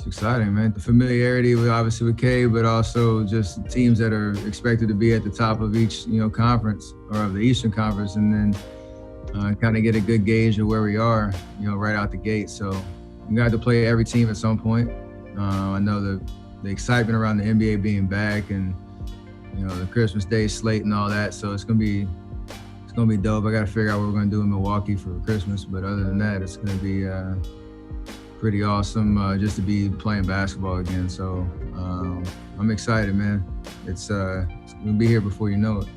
It's exciting, man. The familiarity with obviously with K, but also just teams that are expected to be at the top of each, conference or of the Eastern Conference, and then kind of get a good gauge of where we are, right out the gate. So we got to play every team at some point. I know the excitement around the NBA being back and the Christmas Day slate and all that. So it's gonna be dope. I got to figure out what we're gonna do in Milwaukee for Christmas, but other than that, it's gonna be pretty awesome just to be playing basketball again. So I'm excited, man. It's gonna be here before you know it.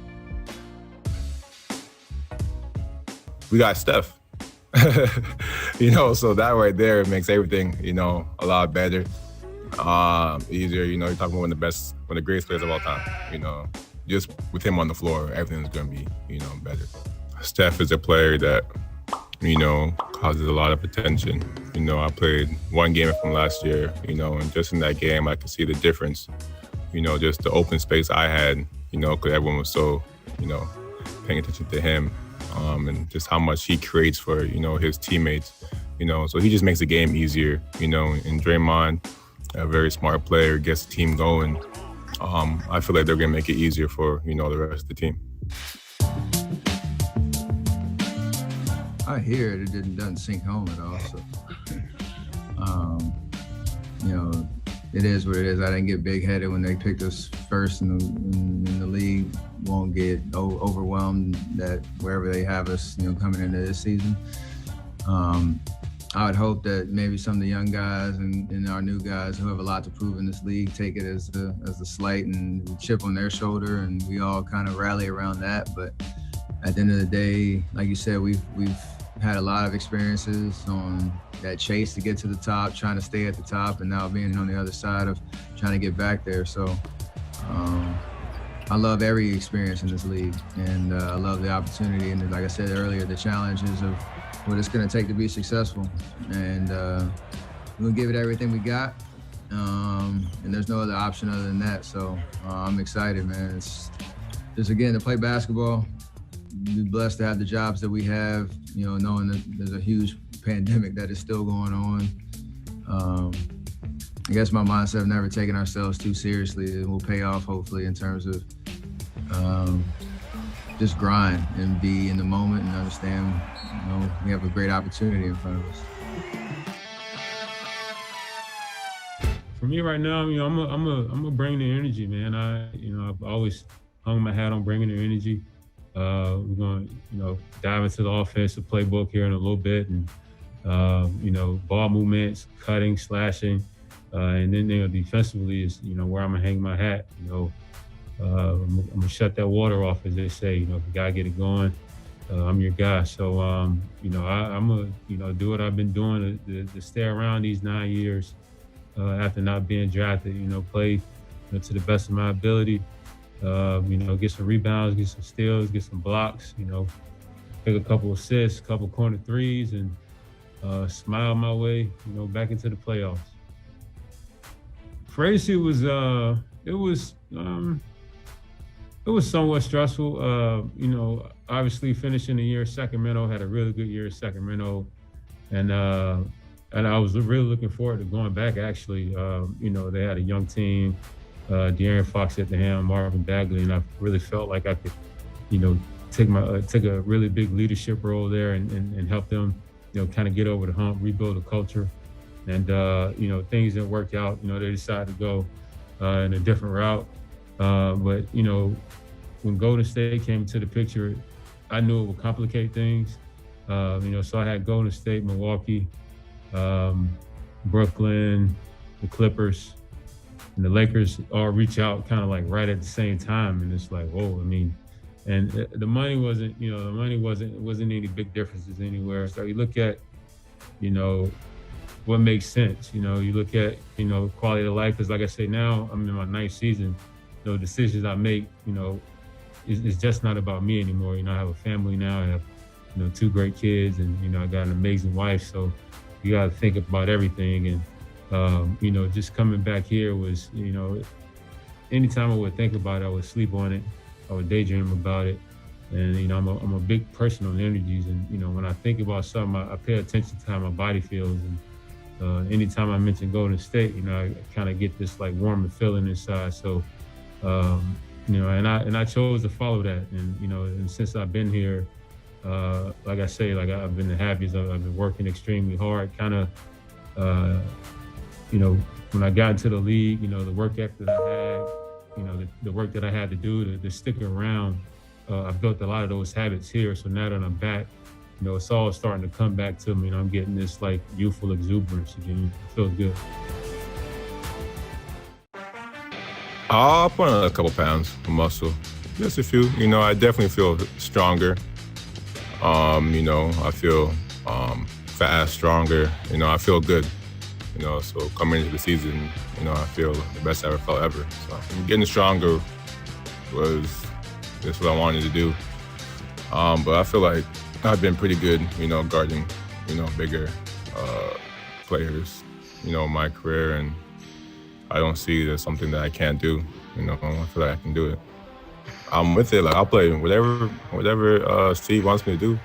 We got Steph. So that right there makes everything, a lot better, easier. You're talking about one of the greatest players of all time. Just with him on the floor, everything's gonna be, better. Steph is a player that, causes a lot of attention. I played one game from last year, and just in that game, I could see the difference. Just the open space I had, because everyone was so, paying attention to him. And just how much he creates for, his teammates, so he just makes the game easier, and Draymond, a very smart player, gets the team going. I feel like they're going to make it easier for, the rest of the team. I hear it doesn't sink home at all. So, it is what it is. I didn't get big-headed when they picked us first in the league. Won't get overwhelmed that wherever they have us, coming into this season. I would hope that maybe some of the young guys and our new guys who have a lot to prove in this league take it as a slight and chip on their shoulder, and we all kind of rally around that. But at the end of the day, like you said, we've had a lot of experiences on that chase to get to the top, trying to stay at the top, and now being on the other side of trying to get back there. So I love every experience in this league, and I love the opportunity. And like I said earlier, the challenges of what it's going to take to be successful. And we'll give it everything we got. And there's no other option other than that. So I'm excited, man. It's just, again, to play basketball, be blessed to have the jobs that we have, knowing that there's a huge pandemic that is still going on. I guess my mindset of never taking ourselves too seriously, it will pay off hopefully in terms of just grind and be in the moment and understand, we have a great opportunity in front of us. For me right now, I'm a bring the energy, man. I've always hung my hat on bringing the energy. We're going to, dive into the offensive playbook here in a little bit, and ball movements, cutting, slashing, and then defensively is where I'm gonna hang my hat. I'm gonna shut that water off, as they say. If you gotta get it going, I'm your guy. So I'm gonna do what I've been doing to stay around these 9 years after not being drafted. Play to the best of my ability. Get some rebounds, get some steals, get some blocks. Take a couple assists, couple corner threes, and smile my way, back into the playoffs. Free agency was somewhat stressful. Obviously finishing the year in Sacramento, had a really good year in Sacramento, and I was really looking forward to going back. Actually, they had a young team, De'Aaron Fox at the helm, Marvin Bagley, and I really felt like I could, take a really big leadership role there and help them, kind of get over the hump, rebuild the culture. And, things didn't work out. They decided to go in a different route. But, when Golden State came into the picture, I knew it would complicate things. So I had Golden State, Milwaukee, Brooklyn, the Clippers, and the Lakers all reach out kind of like right at the same time. And it's like, whoa, and the money wasn't any big differences anywhere. So you look at, what makes sense. You look at, quality of life. Because like I say, now I'm in my 9th season. Decisions I make, it's just not about me anymore. I have a family now. I have, 2 great kids, and, I got an amazing wife. So you got to think about everything. And, just coming back here was, anytime I would think about it, I would sleep on it. I would daydream about it. And, I'm a big person on energies. And, when I think about something, I pay attention to how my body feels. And, anytime I mention Golden State, I kind of get this like warm feeling inside. So, and I chose to follow that. And since I've been here, like I say, like I've been the happiest. I've been working extremely hard. Kind of, when I got into the league, the work ethic that I had, the work that I had to do to stick around, I built a lot of those habits here. So now that I'm back, it's all starting to come back to me, and I'm getting this like youthful exuberance again. It feels good. I'll put on a couple pounds of muscle, just a few. I definitely feel stronger. I feel fast, stronger. I feel good. So coming into the season, I feel the best I ever felt ever. So getting stronger was just what I wanted to do. But I feel like I've been pretty good, guarding, bigger players, in my career, and I don't see it as something that I can't do. I feel like I can do it. I'm with it. Like I'll play whatever Steve wants me to do.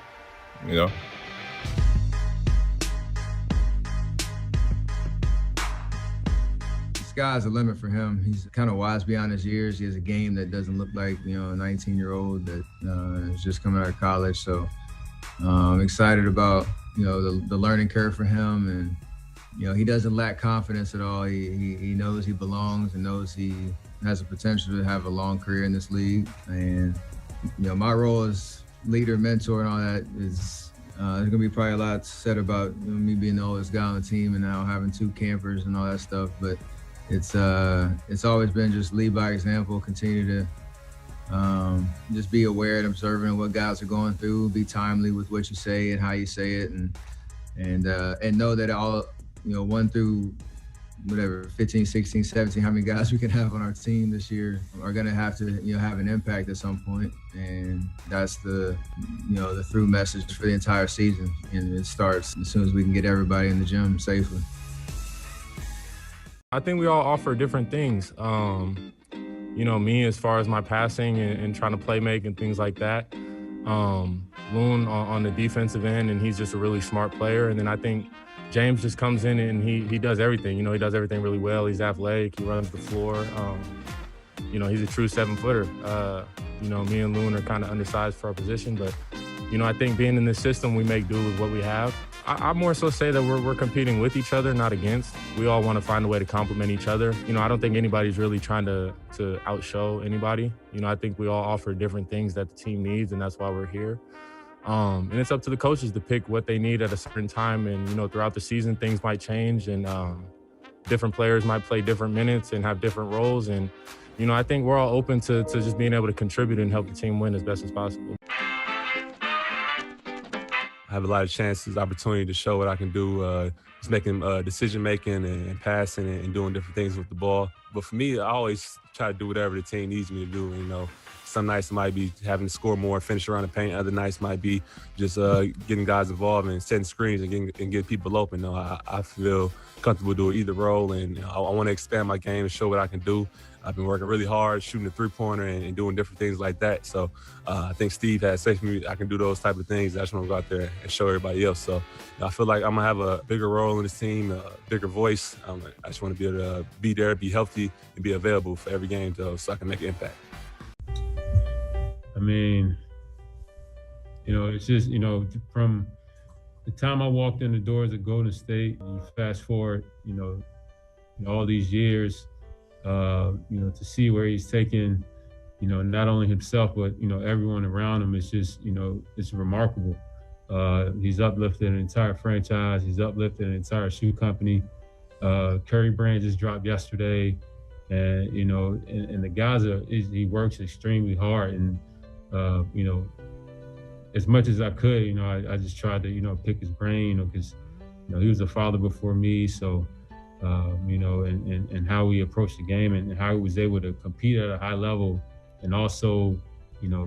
Sky's the limit for him. He's kind of wise beyond his years. He has a game that doesn't look like, a 19-year-old that is just coming out of college. So I'm excited about, the learning curve for him. And, he doesn't lack confidence at all. He knows he belongs and knows he has the potential to have a long career in this league. And, my role as leader, mentor, and all that is there's going to be probably a lot said about me being the oldest guy on the team and now having 2 campers and all that stuff. But it's always been just lead by example, continue to just be aware and observant what guys are going through, be timely with what you say and how you say it, and know that all, 1 through whatever, 15, 16, 17, how many guys we can have on our team this year are going to have to, have an impact at some point. And that's the through message for the entire season. And it starts as soon as we can get everybody in the gym safely. I think we all offer different things. Me, as far as my passing and trying to play make and things like that. Loon on the defensive end, and he's just a really smart player. And then I think James just comes in and he does everything. He does everything really well. He's athletic. He runs the floor. He's a true 7-footer. Me and Loon are kind of undersized for our position, but I think being in this system, we make do with what we have. I more so say that we're competing with each other, not against. We all want to find a way to complement each other. I don't think anybody's really trying to outshow anybody. I think we all offer different things that the team needs, and that's why we're here. And it's up to the coaches to pick what they need at a certain time. And, throughout the season, things might change, and different players might play different minutes and have different roles. And, I think we're all open to just being able to contribute and help the team win as best as possible. I have a lot of chances, opportunity to show what I can do, just making decision-making and passing and doing different things with the ball. But for me, I always try to do whatever the team needs me to do. Some nights it might be having to score more, finish around the paint. Other nights might be just getting guys involved and setting screens and getting people open. I feel comfortable doing either role, and I want to expand my game and show what I can do. I've been working really hard, shooting the 3-pointer and doing different things like that. So I think Steve has safe me. I can do those type of things. I just want to go out there and show everybody else. So I feel like I'm going to have a bigger role in this team, a bigger voice. I just want to be able to be there, be healthy, and be available for every game so I can make an impact. I mean, it's just, from the time I walked in the doors of Golden State, and you fast forward, all these years, to see where he's taken, not only himself, but, everyone around him. It's just, it's remarkable. He's uplifted an entire franchise. He's uplifted an entire shoe company. Curry brand just dropped yesterday. And, and the guys he works extremely hard. And, as much as I could, I just tried to, pick his brain, because, he was a father before me. So, and how we approached the game and how he was able to compete at a high level and also,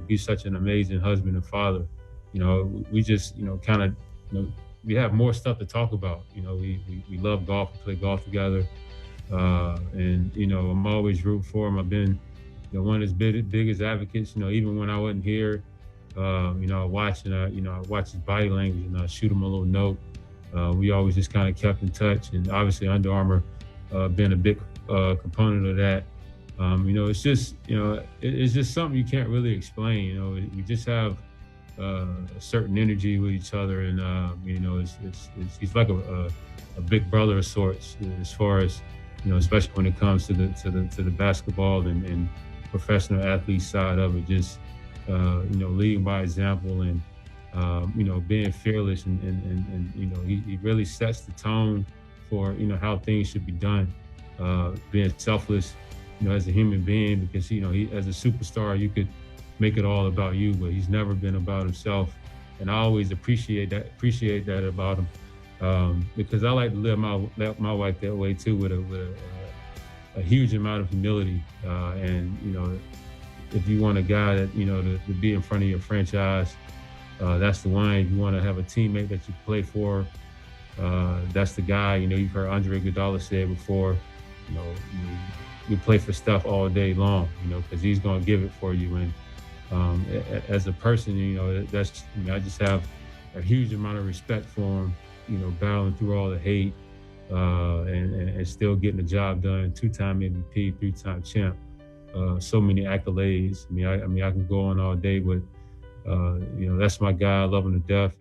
be such an amazing husband and father. We just, kind of, we have more stuff to talk about. We love golf, we play golf together. And, I'm always rooting for him. I've been, one of his biggest advocates, even when I wasn't here, I watch his body language and I shoot him a little note. we always just kind of kept in touch, and obviously Under Armour been a big component of that. It's just it's just something you can't really explain. We just have a certain energy with each other, and he's like a big brother of sorts as far as especially when it comes to the basketball and professional athlete side of it. Just leading by example and being fearless and he really sets the tone for how things should be done. Being selfless, as a human being, because he as a superstar you could make it all about you, but he's never been about himself, and I always appreciate that about him, because I like to live my life that way too, with a huge amount of humility, and if you want a guy that to be in front of your franchise, that's the one. If you want to have a teammate that you play for, that's the guy. You've heard Andre Iguodala say it before. You play for Steph all day long, because he's going to give it for you. And as a person, I just have a huge amount of respect for him. Battling through all the hate and still getting the job done. 2-time MVP, 3-time champ. So many accolades. I can go on all day, but that's my guy. I love him to death.